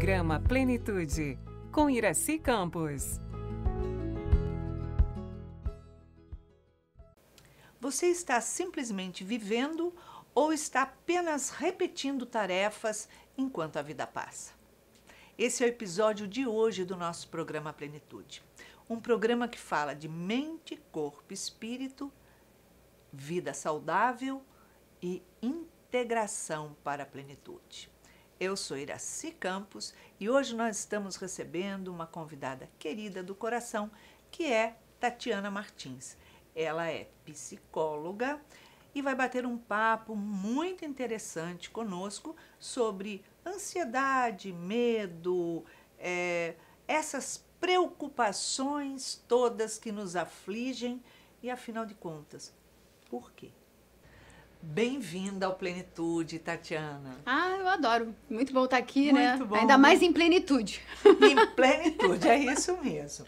Programa Plenitude, com Iraci Campos. Você está simplesmente vivendo ou está apenas repetindo tarefas enquanto a vida passa? Esse é o episódio de hoje do nosso programa Plenitude. Um programa que fala de mente, corpo, espírito, vida saudável e integração para a plenitude. Eu sou Iraci Campos e hoje nós estamos recebendo uma convidada querida do coração, que é Tatiana Martins. Ela é psicóloga e vai bater um papo muito interessante conosco sobre ansiedade, medo, essas preocupações todas que nos afligem e, afinal de contas, por quê? Bem-vinda ao Plenitude, Tatiana. Ah, eu adoro. Muito bom estar aqui, Muito né? bom. Ainda mais em plenitude. Em plenitude, é isso mesmo.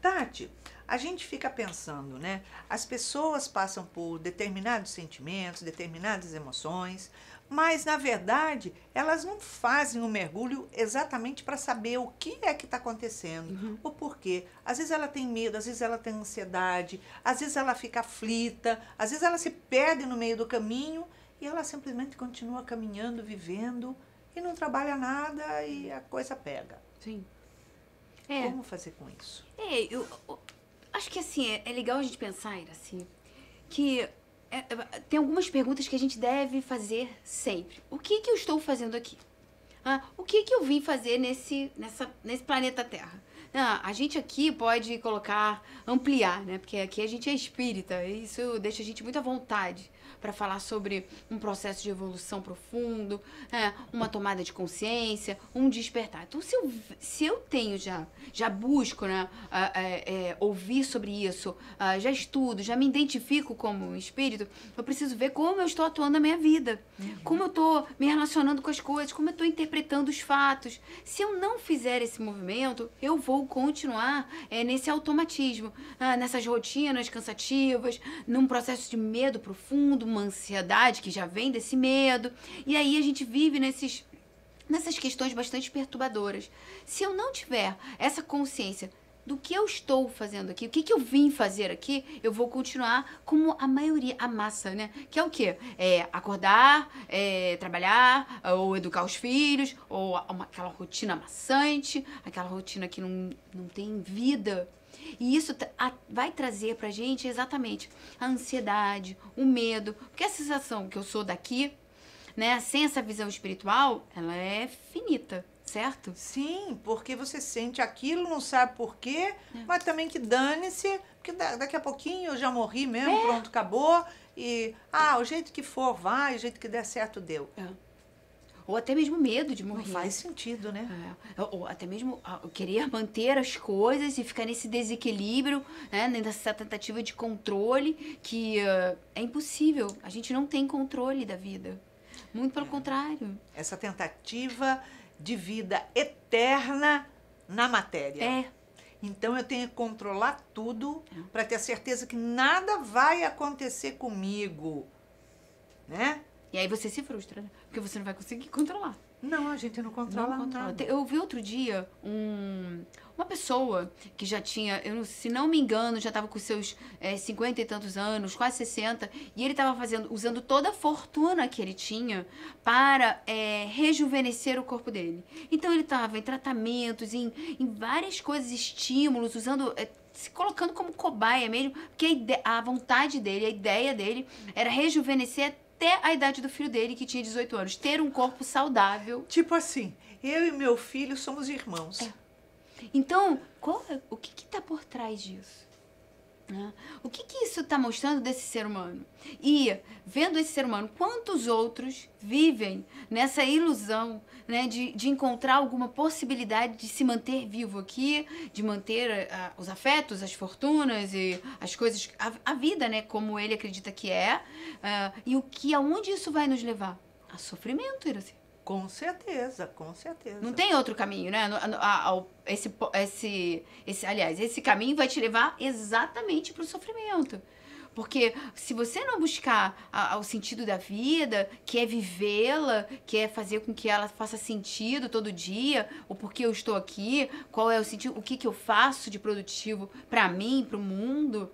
Tati, a gente fica pensando, né? As pessoas passam por determinados sentimentos, determinadas emoções, mas, na verdade, elas não fazem o mergulho exatamente para saber o que é que está acontecendo, o porquê. Às vezes ela tem medo, às vezes ela tem ansiedade, às vezes ela fica aflita, às vezes ela se perde no meio do caminho e ela simplesmente continua caminhando, vivendo e não trabalha nada e a coisa pega. Sim. Como fazer com isso? Eu acho que assim, é legal a gente pensar, Iraci, que tem algumas perguntas que a gente deve fazer sempre. O que eu estou fazendo aqui? O que eu vim fazer nesse planeta Terra? A gente aqui pode ampliar, né? Porque aqui a gente é espírita, e isso deixa a gente muito à vontade para falar sobre um processo de evolução profundo, uma tomada de consciência, um despertar. Então, se eu tenho já busco, né, ouvir sobre isso, já estudo, já me identifico como um espírito, eu preciso ver como eu estou atuando na minha vida, como eu estou me relacionando com as coisas, como eu estou interpretando os fatos. Se eu não fizer esse movimento, eu vou continuar nesse automatismo, nessas rotinas cansativas, num processo de medo profundo, uma ansiedade que já vem desse medo, e aí a gente vive nessas questões bastante perturbadoras. Se eu não tiver essa consciência do que eu estou fazendo aqui, o que eu vim fazer aqui, eu vou continuar como a maioria, a massa, né? Que é o quê? Acordar, trabalhar, ou educar os filhos, ou aquela rotina maçante, aquela rotina que não tem vida. E isso vai trazer pra gente exatamente a ansiedade, o medo, porque a sensação que eu sou daqui, né, sem essa visão espiritual, ela é finita, certo? Sim, porque você sente aquilo, não sabe por quê, mas também que dane-se, porque daqui a pouquinho eu já morri mesmo, pronto, acabou, e o jeito que for vai, o jeito que der certo deu. Ou até mesmo medo de morrer. Não faz sentido, né? Ou até mesmo querer manter as coisas e ficar nesse desequilíbrio, né? Nessa tentativa de controle que é impossível. A gente não tem controle da vida. Muito pelo contrário. Essa tentativa de vida eterna na matéria. Então eu tenho que controlar tudo para ter a certeza que nada vai acontecer comigo, né? E aí você se frustra, né? Porque você não vai conseguir controlar. Não, a gente não controla nada. Eu vi outro dia uma pessoa que já tinha, se não me engano, já estava com seus 50 e tantos anos, quase 60, e ele estava usando toda a fortuna que ele tinha para rejuvenescer o corpo dele. Então ele estava em tratamentos, em várias coisas, estímulos, se colocando como cobaia mesmo, porque a vontade dele, a ideia dele era rejuvenescer até a idade do filho dele, que tinha 18 anos. Ter um corpo saudável. Tipo assim, eu e meu filho somos irmãos. Então, o que está por trás disso? O que isso está mostrando desse ser humano? E, vendo esse ser humano, quantos outros vivem nessa ilusão, né, de encontrar alguma possibilidade de se manter vivo aqui, de manter os afetos, as fortunas e as coisas, a vida, né, como ele acredita que é, e aonde isso vai nos levar? A sofrimento, Iraci. Com certeza, com certeza. Não tem outro caminho, né? Aliás, esse caminho vai te levar exatamente para o sofrimento. Porque se você não buscar o sentido da vida, que é vivê-la, que é fazer com que ela faça sentido todo dia, o porquê eu estou aqui, qual é o sentido, o que eu faço de produtivo para mim, para o mundo,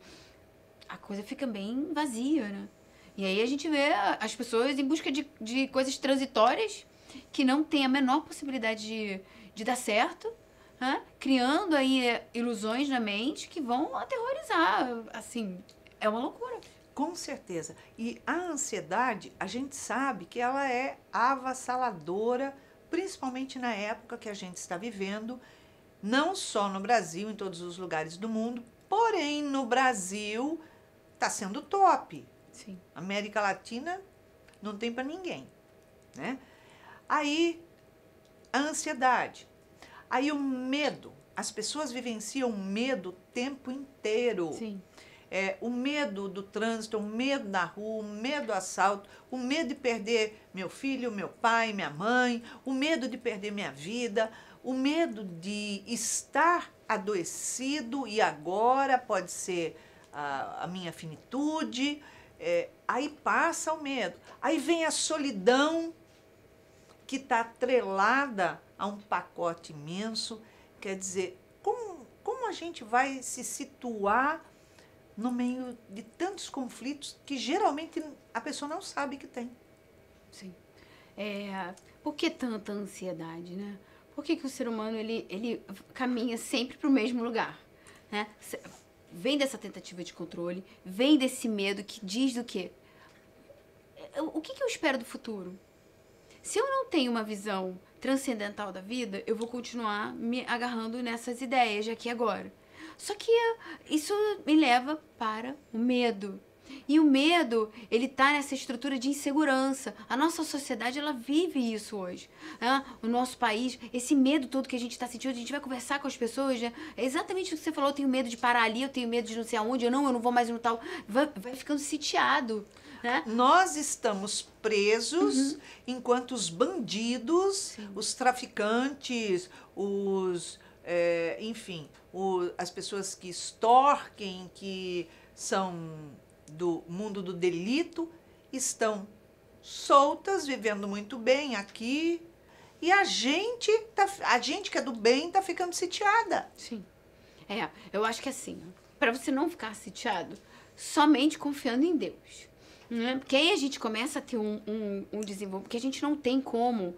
a coisa fica bem vazia, né? E aí a gente vê as pessoas em busca de coisas transitórias que não tem a menor possibilidade de dar certo, né? Criando aí ilusões na mente que vão aterrorizar, assim, é uma loucura. Com certeza. E a ansiedade, a gente sabe que ela é avassaladora, principalmente na época que a gente está vivendo, não só no Brasil, em todos os lugares do mundo, porém no Brasil está sendo top. Sim. América Latina não tem para ninguém, né? Aí a ansiedade, aí o medo. As pessoas vivenciam medo o tempo inteiro. Sim. O medo do trânsito, o medo da rua, o medo do assalto, o medo de perder meu filho, meu pai, minha mãe, o medo de perder minha vida, o medo de estar adoecido e agora pode ser a minha finitude. Aí passa o medo. Aí vem a solidão, que está atrelada a um pacote imenso. Quer dizer, como a gente vai se situar no meio de tantos conflitos que geralmente a pessoa não sabe que tem? Sim. Por que tanta ansiedade, né? Por que o ser humano ele caminha sempre para o mesmo lugar, né? Vem dessa tentativa de controle, vem desse medo que diz do quê? O que eu espero do futuro? Se eu não tenho uma visão transcendental da vida, eu vou continuar me agarrando nessas ideias de aqui e agora. Só que isso me leva para o medo. E o medo, ele tá nessa estrutura de insegurança. A nossa sociedade, ela vive isso hoje. Né? O nosso país, esse medo todo que a gente está sentindo, a gente vai conversar com as pessoas, né? É exatamente o que você falou, eu tenho medo de parar ali, eu tenho medo de não sei aonde, eu não vou mais no tal. Vai ficando sitiado. Né? Nós estamos presos enquanto os bandidos, os traficantes, enfim, as pessoas que extorquem, que são do mundo do delito, estão soltas, vivendo muito bem aqui, e a gente que é do bem está ficando sitiada. Sim. Eu acho que assim, para você não ficar sitiado, somente confiando em Deus. Né? Porque aí a gente começa a ter um desenvolvimento, porque a gente não tem como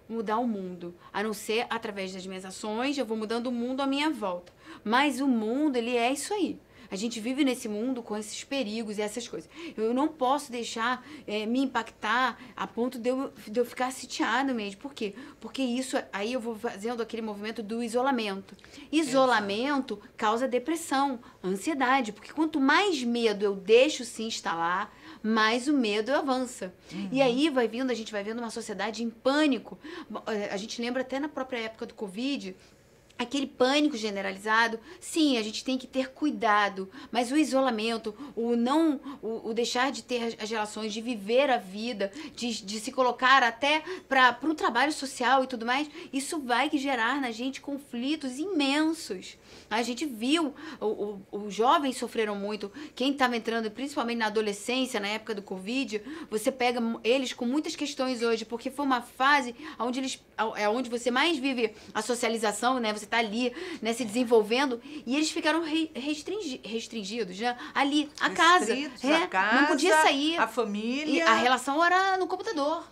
mudar o mundo, a não ser através das minhas ações, eu vou mudando o mundo à minha volta. Mas o mundo, ele é isso aí. A gente vive nesse mundo com esses perigos e essas coisas. Eu não posso deixar me impactar a ponto de eu ficar sitiado mesmo. Por quê? Porque isso, aí eu vou fazendo aquele movimento do isolamento. Isolamento causa depressão, ansiedade. Porque quanto mais medo eu deixo se instalar, mais o medo avança. E aí a gente vai vendo uma sociedade em pânico. A gente lembra até na própria época do Covid, aquele pânico generalizado. Sim, a gente tem que ter cuidado, mas o isolamento, o deixar de ter as relações, de viver a vida, de se colocar até para o trabalho social e tudo mais, isso vai gerar na gente conflitos imensos. A gente viu, os jovens sofreram muito, quem estava entrando principalmente na adolescência, na época do Covid, você pega eles com muitas questões hoje, porque foi uma fase onde você mais vive a socialização, né? Você tá ali, né, se desenvolvendo, e eles ficaram restringidos, né? Ali, a casa, não podia sair. A família. E a relação era no computador.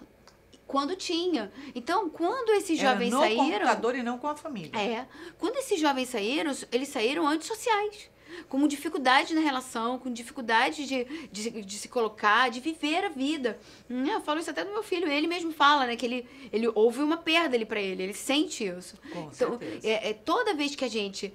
Quando tinha. Então, quando esses jovens saíram... no computador e não com a família. Quando esses jovens saíram, eles saíram antissociais. Com dificuldade na relação, com dificuldade de se colocar, de viver a vida. Eu falo isso até do meu filho. Ele mesmo fala, né? Que ele houve uma perda ali pra ele. Ele sente isso. Com então, certeza. Toda vez que a gente...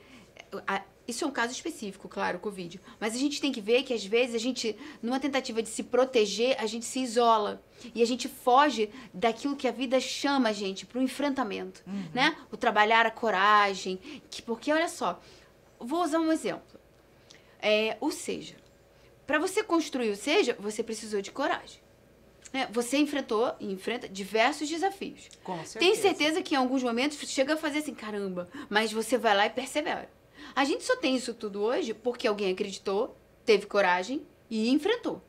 Isso é um caso específico, claro, o Covid. Mas a gente tem que ver que, às vezes, a gente, numa tentativa de se proteger, a gente se isola. E a gente foge daquilo que a vida chama a gente para o enfrentamento, né? O trabalhar a coragem. Porque, olha só, vou usar um exemplo. Para você construir o Seja, você precisou de coragem. Você enfrenta diversos desafios. Com certeza. Tem certeza que em alguns momentos chega a fazer assim, caramba, mas você vai lá e persevera. A gente só tem isso tudo hoje porque alguém acreditou teve coragem e enfrentou.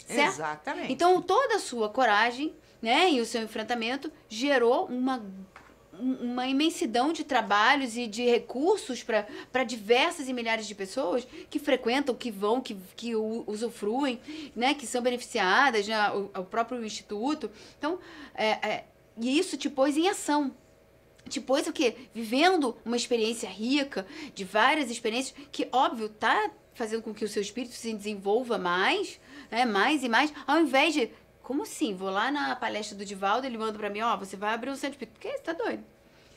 Certo? Exatamente. Então, toda a sua coragem, né, e o seu enfrentamento gerou uma imensidão de trabalhos e de recursos para diversas e milhares de pessoas que frequentam, que vão, que usufruem, né, que são beneficiadas, né, o próprio Instituto. Então, e isso te pôs em ação. Te pôs o quê? Vivendo uma experiência rica, de várias experiências, que, óbvio, tá fazendo com que o seu espírito se desenvolva mais, né, mais e mais, ao invés de... Como assim? Vou lá na palestra do Divaldo, ele manda pra mim, você vai abrir um centro espírita. Por que? Você tá doido?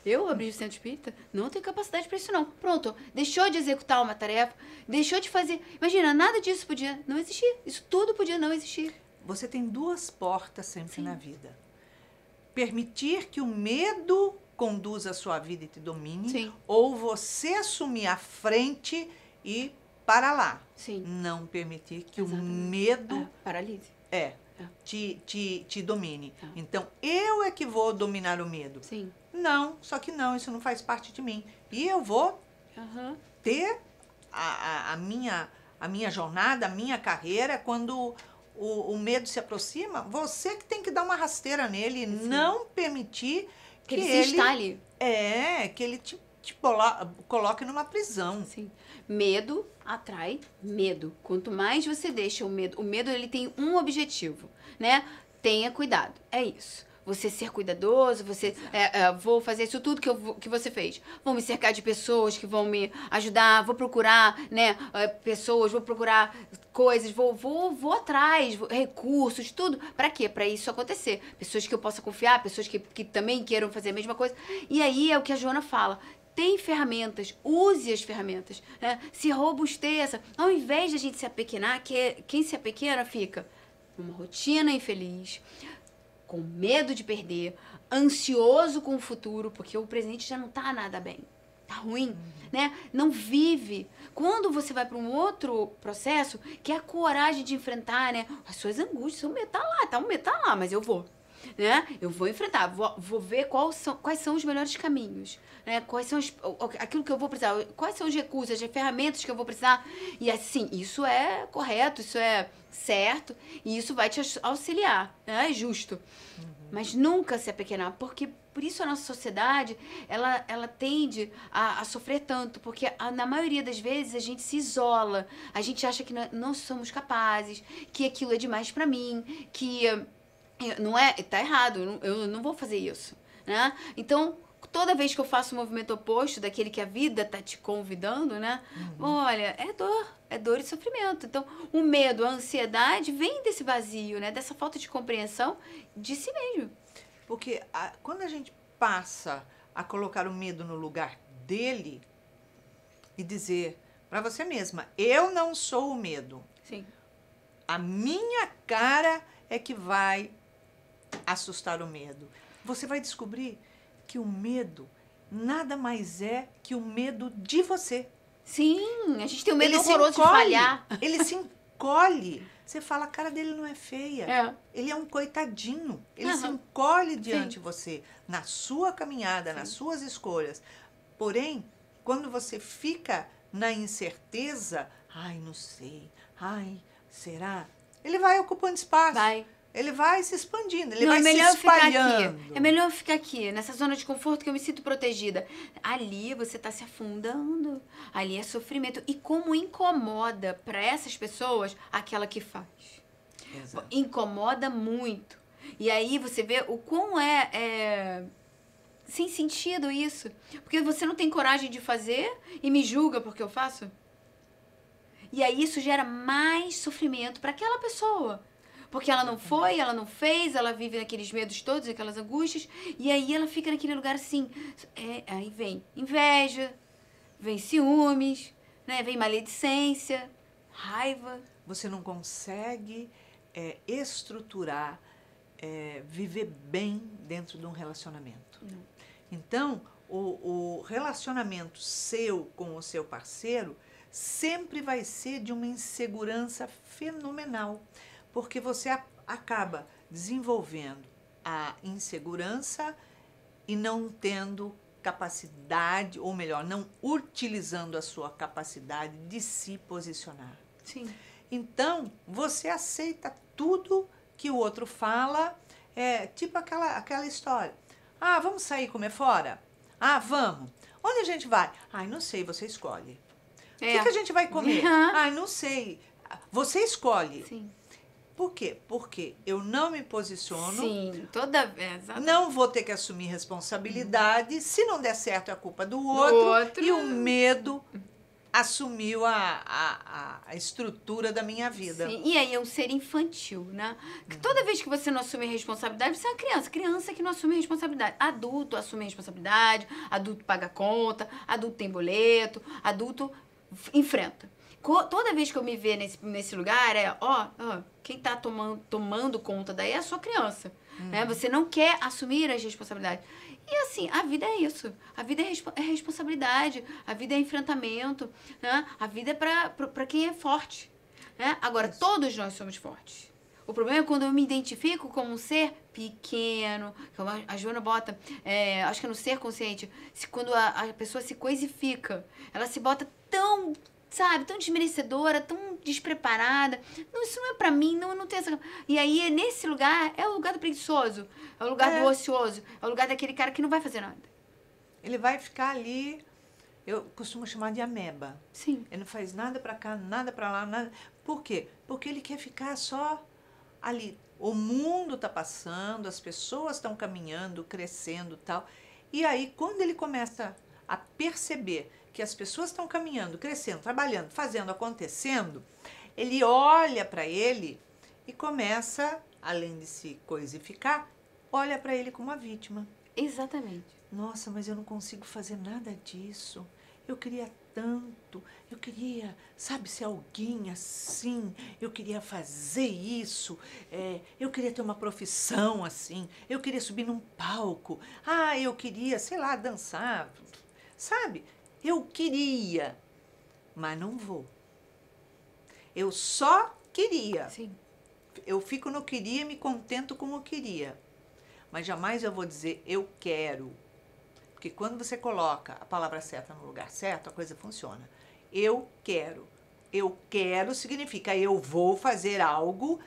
Eu abrir um centro espírita? Não tenho capacidade pra isso, não. Pronto, deixou de executar uma tarefa, deixou de fazer... Imagina, nada disso podia não existir. Isso tudo podia não existir. Você tem duas portas sempre na vida. Permitir que o medo conduza a sua vida e te domine, Sim. ou você assumir a frente e para lá. Sim. Não permitir que Exatamente. o medo paralise. te domine. Então, eu é que vou dominar o medo. Sim. Não, só que não, isso não faz parte de mim. E eu vou ter a minha jornada, a minha carreira, quando o medo se aproxima, você que tem que dar uma rasteira nele, não permitir que ele se instale. Que ele te coloque numa prisão. Sim. Medo atrai medo. Quanto mais você deixa o medo ele tem um objetivo, né? Tenha cuidado, é isso. Você ser cuidadoso, você... vou fazer isso tudo que você fez. Vou me cercar de pessoas que vão me ajudar, vou procurar, né, pessoas, vou procurar coisas, vou atrás, recursos, tudo. Pra quê? Pra isso acontecer. Pessoas que eu possa confiar, pessoas que também queiram fazer a mesma coisa. E aí é o que a Joana fala. Tem ferramentas, use as ferramentas, né? Se robusteça. Ao invés de a gente se apequenar, quem se apequena fica numa rotina infeliz, com medo de perder, ansioso com o futuro, porque o presente já não tá nada bem, tá ruim, né? Não vive. Quando você vai para um outro processo, que é a coragem de enfrentar, né? As suas angústias, o medo tá lá, mas eu vou. Né? Eu vou enfrentar, vou ver quais são os melhores caminhos, né? Quais são aquilo que eu vou precisar, quais são os recursos, as ferramentas que eu vou precisar. E assim, isso é correto, isso é certo, e isso vai te auxiliar, né? É justo. Mas nunca se apequenar, porque por isso a nossa sociedade, ela tende a sofrer tanto, porque na maioria das vezes a gente se isola, a gente acha que não somos capazes, que aquilo é demais pra mim, que... Não é, tá errado, eu não vou fazer isso, né? Então, toda vez que eu faço o movimento oposto daquele que a vida tá te convidando, né? Olha, é dor e sofrimento. Então, o medo, a ansiedade vem desse vazio, né? Dessa falta de compreensão de si mesmo. Porque quando a gente passa a colocar o medo no lugar dele e dizer para você mesma, eu não sou o medo. Sim. A minha cara é que vai assustar o medo. Você vai descobrir que o medo nada mais é que o medo de você. Sim, a gente tem um medo Ele horroroso de falhar. Ele se encolhe. Você fala, a cara dele não é feia. É. Ele é um coitadinho. Ele se encolhe diante de você, na sua caminhada, nas suas escolhas. Porém, quando você fica na incerteza, ai, não sei, ai, será? Ele vai ocupando espaço. Vai. Ele vai se expandindo, ele Não, vai se espalhando. É melhor ficar aqui, nessa zona de conforto que eu me sinto protegida. Ali você está se afundando, ali é sofrimento. E como incomoda para essas pessoas aquela que faz. Exato. Incomoda muito. E aí você vê o quão sem sentido isso. Porque você não tem coragem de fazer e me julga porque eu faço. E aí isso gera mais sofrimento para aquela pessoa. Porque ela não foi, ela não fez, ela vive naqueles medos todos, aquelas angústias, e aí ela fica naquele lugar assim. Aí vem inveja, vem ciúmes, né? Vem maledicência, raiva. Você não consegue estruturar, viver bem dentro de um relacionamento. Não. Então, o relacionamento seu com o seu parceiro sempre vai ser de uma insegurança fenomenal. Porque você acaba desenvolvendo a insegurança e não tendo capacidade, ou melhor, não utilizando a sua capacidade de se posicionar. Sim. Então, você aceita tudo que o outro fala, tipo aquela história. Ah, vamos sair comer fora? Ah, vamos. Onde a gente vai? Ai, não sei, você escolhe. O que a gente vai comer? Ai, não sei. Você escolhe. Sim. Por quê? Porque eu não me posiciono. Sim, toda vez. Não vou ter que assumir responsabilidade. Se não der certo, é a culpa do outro. E o medo assumiu a estrutura da minha vida. Sim. E aí é um ser infantil, né? Que toda vez que você não assume responsabilidade, você é uma criança. Criança que não assume responsabilidade. Adulto assume responsabilidade, adulto paga conta, adulto tem boleto, adulto enfrenta. Toda vez que eu me ver nesse lugar, quem tá tomando conta daí é a sua criança. Né? Você não quer assumir as responsabilidades. E assim, a vida é isso. A vida é responsabilidade. A vida é enfrentamento. Né? A vida é pra quem é forte. Né? Agora, todos nós somos fortes. O problema é quando eu me identifico como um ser pequeno, como a Joana bota, acho que é no ser consciente, quando a pessoa se coisifica, ela se bota tão, sabe, tão desmerecedora, tão despreparada. Não, isso não é pra mim, não tem essa... E aí, nesse lugar, é o lugar do preguiçoso, é o lugar do ocioso, é o lugar daquele cara que não vai fazer nada. Ele vai ficar ali, eu costumo chamar de ameba. Sim. Ele não faz nada pra cá, nada pra lá, nada... Por quê? Porque ele quer ficar só ali. O mundo tá passando, as pessoas estão caminhando, crescendo e tal. E aí, quando ele começa a perceber que as pessoas estão caminhando, crescendo, trabalhando, fazendo, acontecendo, ele olha para ele e começa, além de se coisificar, olha para ele como uma vítima. Exatamente. Nossa, mas eu não consigo fazer nada disso. Eu queria tanto, eu queria, sabe, ser alguém assim, eu queria fazer isso, eu queria ter uma profissão assim, eu queria subir num palco, eu queria, sei lá, dançar, sabe? Eu queria, mas não vou. Eu só queria. Sim. Eu fico no queria e me contento com o queria. Mas jamais eu vou dizer eu quero. Porque quando você coloca a palavra certa no lugar certo, a coisa funciona. Eu quero. Eu quero significa eu vou fazer algo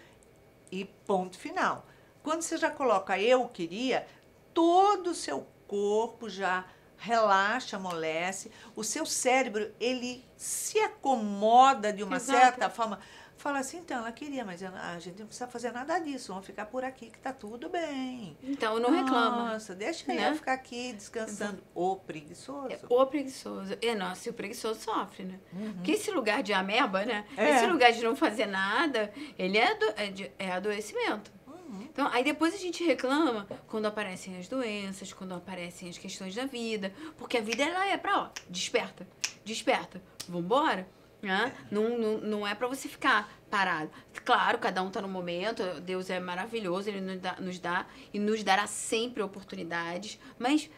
e ponto final. Quando você já coloca eu queria, todo o seu corpo já relaxa, amolece, o seu cérebro, ele se acomoda de uma certa forma, fala assim, então, ela queria, mas a gente não precisa fazer nada disso, vamos ficar por aqui que tá tudo bem. Então, não reclama. Nossa, deixa eu ficar aqui descansando. O preguiçoso. O preguiçoso. Nossa, e o preguiçoso sofre, né? Porque esse lugar de ameba, né? Esse lugar de não fazer nada, ele é adoecimento. Então, aí depois a gente reclama quando aparecem as doenças, quando aparecem as questões da vida, porque a vida ela é pra, desperta, vambora, né? Não é pra você ficar parado. Claro, cada um tá no momento, Deus é maravilhoso, Ele nos dá e nos dará sempre oportunidades, mas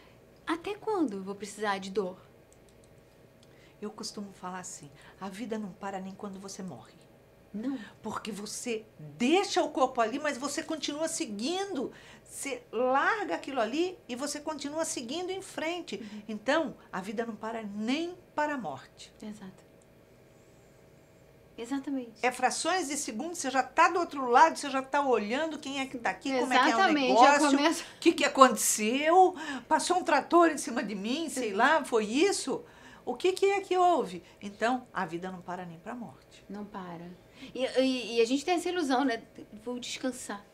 até quando eu vou precisar de dor? Eu costumo falar assim, a vida não para nem quando você morre. Não. Porque você deixa o corpo ali, mas você continua seguindo. Você larga aquilo ali e você continua seguindo em frente. Então, a vida não para nem para a morte. Exato. Exatamente. É frações de segundos, você já está do outro lado, você já está olhando quem é que está aqui, como é que é o Exatamente, já negócio, começa- o que aconteceu, passou um trator em cima de mim, sei lá, foi isso? O que é que houve? Então, a vida não para nem para a morte. Não para. E a gente tem essa ilusão, né? Vou descansar.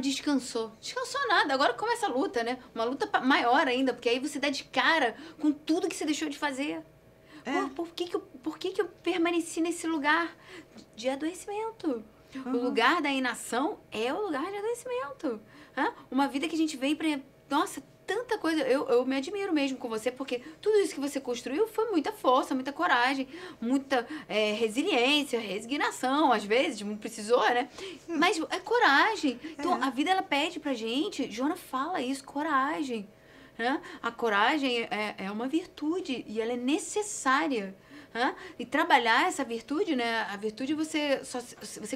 Descansou. Descansou nada. Agora começa a luta, né? Uma luta maior ainda, porque aí você dá de cara com tudo que você deixou de fazer. Por que eu permaneci nesse lugar de adoecimento? O lugar da inação é o lugar de adoecimento. Uma vida que a gente vem pra... Nossa, tanta coisa. Eu me admiro mesmo com você, porque tudo isso que você construiu foi muita força, muita coragem, muita resiliência, resignação, às vezes, não precisou, né? Mas é coragem. Então, a vida, ela pede pra gente, Joana fala isso, coragem. Né? A coragem é uma virtude e ela é necessária. E trabalhar essa virtude, né? A virtude você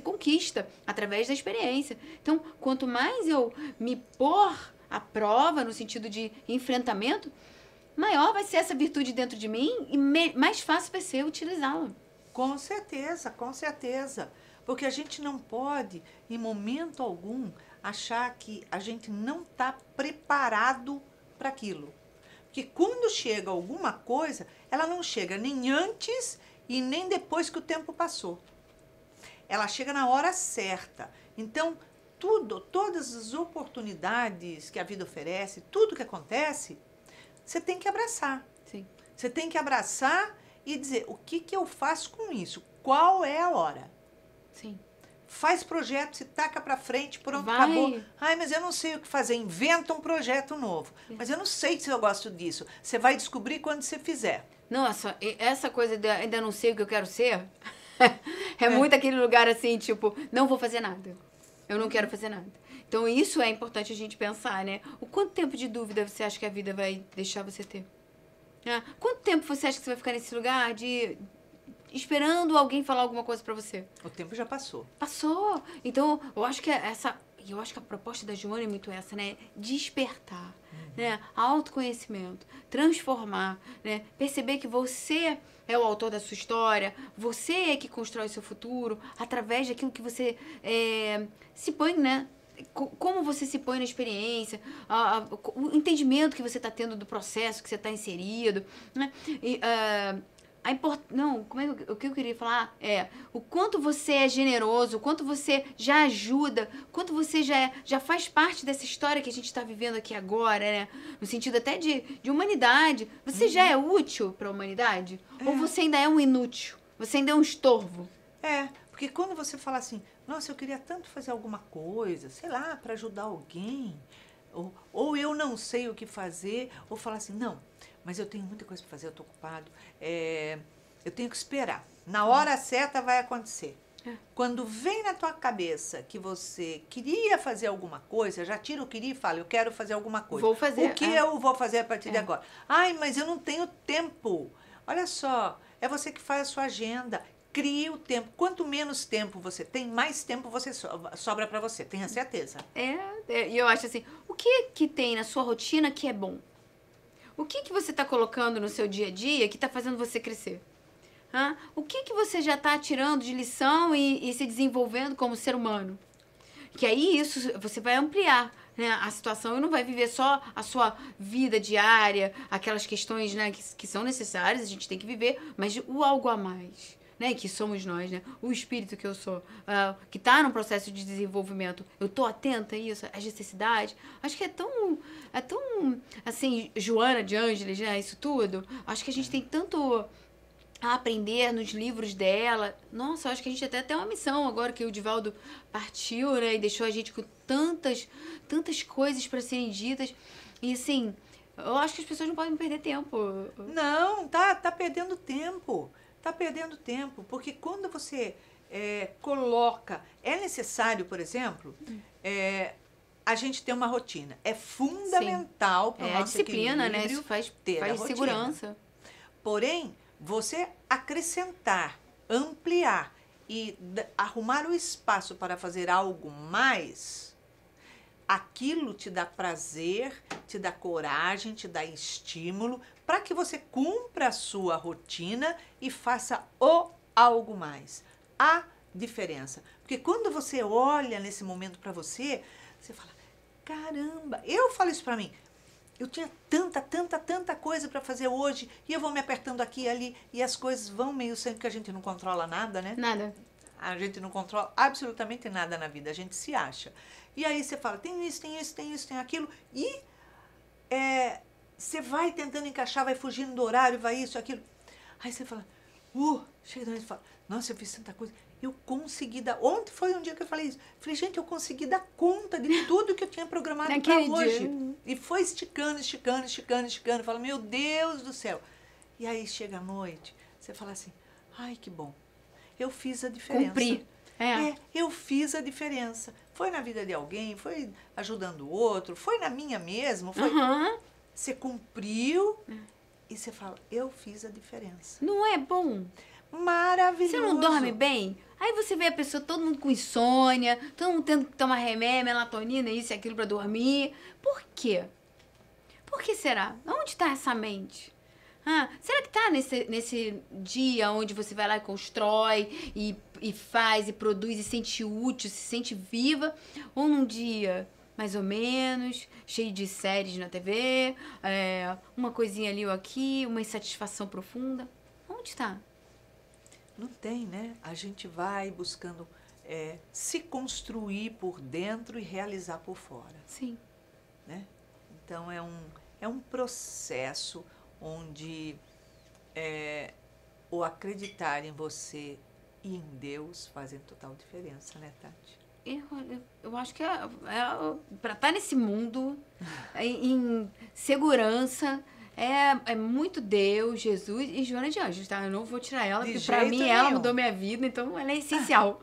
conquista através da experiência. Então, quanto mais eu me pôr à prova, no sentido de enfrentamento, maior vai ser essa virtude dentro de mim e mais fácil vai ser utilizá-la. Com certeza, com certeza. Porque a gente não pode, em momento algum, achar que a gente não está preparado para aquilo. Porque quando chega alguma coisa, ela não chega nem antes e nem depois que o tempo passou. Ela chega na hora certa. Então, todas as oportunidades que a vida oferece, tudo que acontece, você tem que abraçar. Sim. Você tem que abraçar e dizer, o que eu faço com isso? Qual é a hora? Sim. Faz projeto, se taca pra frente, pronto, Vai. acabou. Ai, mas eu não sei o que fazer. Inventa um projeto novo. Mas eu não sei se eu gosto disso. Você vai descobrir quando você fizer. Nossa, essa coisa de ainda não sei o que eu quero ser, é muito aquele lugar assim, tipo, não vou fazer nada. Eu não quero fazer nada. Então, isso é importante a gente pensar, né? O quanto tempo de dúvida você acha que a vida vai deixar você ter? Quanto tempo você acha que você vai ficar nesse lugar de esperando alguém falar alguma coisa pra você? O tempo já passou. Passou. Então, eu acho que a proposta da Joana é muito essa, né? Despertar, né? Autoconhecimento, transformar, né? Perceber que você é o autor da sua história, você é que constrói o seu futuro através daquilo que você se põe, né? Como você se põe na experiência, o entendimento que você está tendo do processo que você está inserido, né? E, o que eu queria falar é o quanto você é generoso, o quanto você já ajuda, o quanto você já faz parte dessa história que a gente está vivendo aqui agora, né? No sentido até de humanidade. Você já é útil para a humanidade? Ou você ainda é um inútil? Você ainda é um estorvo? Porque quando você fala assim, nossa, eu queria tanto fazer alguma coisa, sei lá, para ajudar alguém, ou eu não sei o que fazer, ou falar assim, não, mas eu tenho muita coisa para fazer, eu estou ocupado, eu tenho que esperar. Na hora certa vai acontecer. Quando vem na tua cabeça que você queria fazer alguma coisa, já tira o queria e fala, eu quero fazer alguma coisa. Vou fazer. O que eu vou fazer a partir de agora? Ai, mas eu não tenho tempo. Olha só, é você que faz a sua agenda. Crie o tempo. Quanto menos tempo você tem, mais tempo você sobra para você. Tenha certeza. E eu acho assim, o que tem na sua rotina que é bom? O que você está colocando no seu dia a dia que está fazendo você crescer? O que você já está tirando de lição e se desenvolvendo como ser humano? Que aí isso você vai ampliar, né, a situação e não vai viver só a sua vida diária, aquelas questões, né, que são necessárias, a gente tem que viver, mas o algo a mais. Né, que somos nós, né? O espírito que eu sou, que está num processo de desenvolvimento. Eu estou atenta a isso, às necessidades. Acho que é tão, assim, Joana de Ângeles, né? Isso tudo. Acho que a gente tem tanto a aprender nos livros dela. Nossa, acho que a gente até tem uma missão agora que o Divaldo partiu, né? E deixou a gente com tantas coisas para serem ditas. E, assim, eu acho que as pessoas não podem perder tempo. Não, tá perdendo tempo. Está perdendo tempo, porque quando você coloca... É necessário, por exemplo, a gente ter uma rotina. É fundamental para o nosso disciplina, né? Isso faz segurança. Porém, você acrescentar, ampliar e arrumar o espaço para fazer algo mais, aquilo te dá prazer, te dá coragem, te dá estímulo para que você cumpra a sua rotina e faça o algo mais. A diferença. Porque quando você olha nesse momento para você, você fala, caramba, eu falo isso para mim, eu tinha tanta coisa para fazer hoje e eu vou me apertando aqui e ali e as coisas vão meio sem que a gente não controla nada, né? Nada. A gente não controla absolutamente nada na vida, a gente se acha. E aí você fala, tem isso, tem aquilo, e você vai tentando encaixar, vai fugindo do horário, vai isso, aquilo. Aí você fala, chega e fala, nossa, eu fiz tanta coisa, eu consegui dar... Ontem foi um dia que eu falei isso. Falei, gente, eu consegui dar conta de tudo que eu tinha programado para hoje. Dia. E foi esticando. Fala, meu Deus do céu. E aí chega a noite, você fala assim, ai, que bom. Eu fiz a diferença. Cumpri. Eu fiz a diferença. Foi na vida de alguém, foi ajudando o outro, foi na minha mesmo. Foi... Você cumpriu e você fala, eu fiz a diferença. Não é bom? Maravilhoso. Você não dorme bem? Aí você vê a pessoa, todo mundo com insônia, todo mundo tendo que tomar remédio, melatonina, isso e aquilo pra dormir. Por quê? Por que será? Onde está essa mente? Será que tá nesse dia onde você vai lá e constrói, e faz, e produz, e se sente útil, se sente viva? Ou num dia mais ou menos, cheio de séries na TV, uma coisinha ali ou aqui, uma insatisfação profunda? Onde tá? Não tem, né? A gente vai buscando se construir por dentro e realizar por fora, Sim. né? Então é um processo onde o acreditar em você e em Deus fazem total diferença, né, Tati? Eu acho que para estar nesse mundo, em segurança, é muito Deus, Jesus e Joana de Anjos, tá? Eu não vou tirar ela, De porque pra mim jeito ela nenhum. mudou minha vida, então ela é essencial.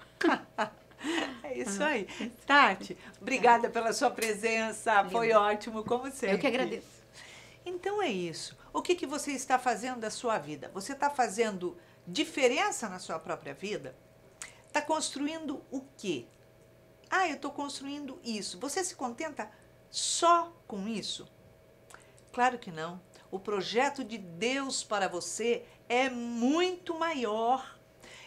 É isso aí. Tati, obrigada pela sua presença. Foi ótimo, como sempre. Eu que agradeço. Então é isso. O que você está fazendo da sua vida? Você está fazendo diferença na sua própria vida? Está construindo o quê? Eu estou construindo isso. Você se contenta só com isso? Claro que não. O projeto de Deus para você é muito maior.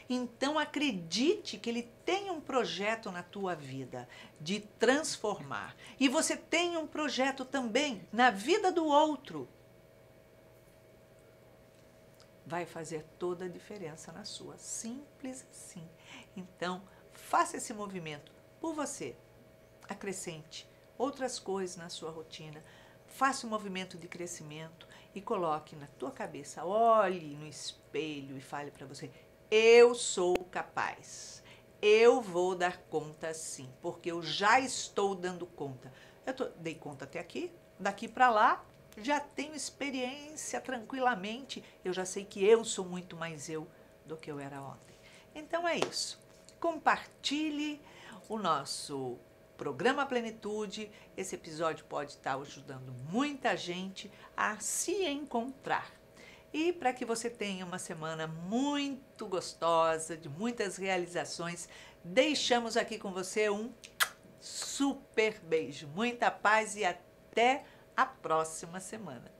Então acredite que Ele tem um projeto na tua vida de transformar. E você tem um projeto também na vida do outro. Vai fazer toda a diferença na sua. Simples assim. Então, faça esse movimento por você. Acrescente outras coisas na sua rotina. Faça um movimento de crescimento e coloque na tua cabeça, olhe no espelho e fale para você: eu sou capaz, eu vou dar conta sim, porque eu já estou dando conta. Dei conta até aqui, daqui para lá, já tenho experiência tranquilamente, eu já sei que eu sou muito mais eu do que eu era ontem. Então é isso, compartilhe o nosso programa Plenitude. Esse episódio pode estar ajudando muita gente a se encontrar. E para que você tenha uma semana muito gostosa, de muitas realizações, deixamos aqui com você um super beijo. Muita paz e até a próxima semana.